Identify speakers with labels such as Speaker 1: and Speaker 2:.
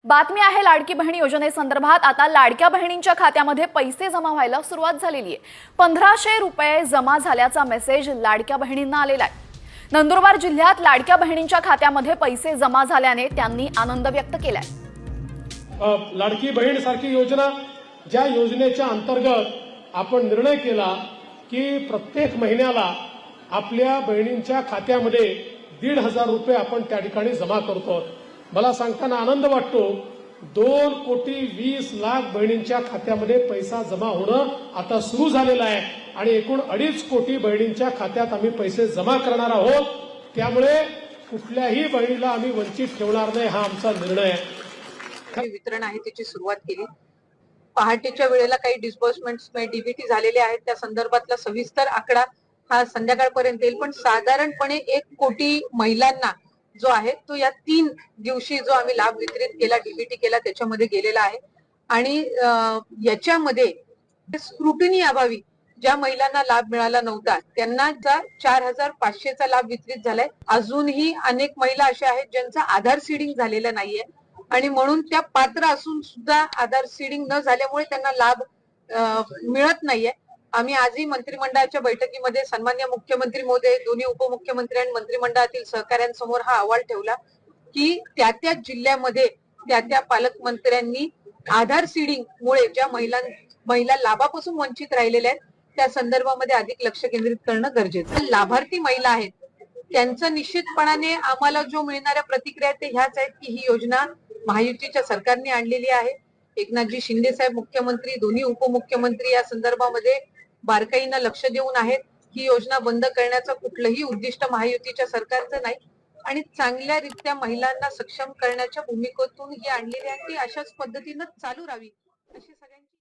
Speaker 1: बातमी आहे लाडकी बहिणी योजनेसंदर्भात। आता लाडक्या बहिणींच्या खात्यामध्ये पैसे जमा व्हायला सुरुवात झालेली आहे। 1500 रुपये जमा झाल्याचा मेसेज लाडक्या बहिणींना आलेला आहे। नंदुरबार जिल्ह्यात लाडक्या बहिणींच्या खात्यामध्ये पैसे जमा झाल्याने त्यांनी आनंद व्यक्त केलाय।
Speaker 2: लाडकी बहीण सारखी योजना, ज्या योजनेच्या अंतर्गत आपण निर्णय केला की प्रत्येक महिन्याला आपल्या बहिणींच्या खात्यामध्ये 1,500 रुपये आपण त्या ठिकाणी जमा करतो। मला सांगताना आनंद वाटतो, 2,20,00,000 बहिणींच्या खात्यामध्ये पैसा जमा होणं आता सुरू झालेलं आहे आणि एकूण 2.5 कोटी बहिणींच्या खात्यात आम्ही पैसे जमा करणार आहोत। त्यामुळे कुठल्याही बहिणीला आम्ही वंचित ठेवणार नाही, हा आमचा निर्णय आहे।
Speaker 3: वितरण आहे त्याची सुरुवात केली। पहाटेच्या वेळेला काही डिस्बर्समेंट्स डीबीटी झालेले आहेत, त्या संदर्भातला सविस्तर आकडा हा संध्याकाळपर्यंत येईल। पण साधारणपणे 1 कोटी महिलांना जो आहे तो या 3 दिवशी जो आम्ही लाभ वितरित केला, डीबीटी केला, त्याच्यामध्ये गेलेला आहे। आणि याच्यामध्ये स्क्रुटिनी अभावी ज्या महिलांना लाभ मिळाला नव्हता त्यांना 4,500 चा लाभ वितरित झालाय। अजूनही अनेक महिला अशा आहेत ज्यांचा आधार सीडिंग झालेला नाहीये आणि म्हणून त्या पात्र असून सुद्धा आधार सीडिंग न झाल्यामुळे त्यांना लाभ मिळत नाहीये। आम्ही आजही मंत्रिमंडळाच्या बैठकीमध्ये सन्माननीय मुख्यमंत्री महोदय, दोन्ही उपमुख्यमंत्री आणि मंत्रिमंडळातील सहकाऱ्यांसमोर हा अहवाल ठेवला की त्या जिल्ह्यामध्ये त्या पालकमंत्र्यांनी आधार सीडिंग मुळे ज्या महिला लाभापासून वंचित राहिलेल्या आहेत त्या संदर्भामध्ये अधिक लक्ष केंद्रित करणं गरजेचं आहे। लाभार्थी महिला आहेत त्यांचं निश्चितपणाने आम्हाला जो मिळणाऱ्या प्रतिक्रिया ते ह्याच आहेत की ही योजना महायुतीच्या सरकारने आणलेली आहे। एकनाथजी शिंदे साहेब मुख्यमंत्री, दोन्ही उपमुख्यमंत्री या संदर्भामध्ये बारकाईनं लक्ष देऊन आहेत। ही योजना बंद करण्याचं कुठलंही उद्दिष्ट महायुतीच्या सरकारचं नाही आणि चांगल्यारीत्या महिलांना सक्षम करण्याच्या भूमिकेतून ही आणलेली आहे ती अशाच पद्धतीनं चालू राहावी अशी सगळ्यांची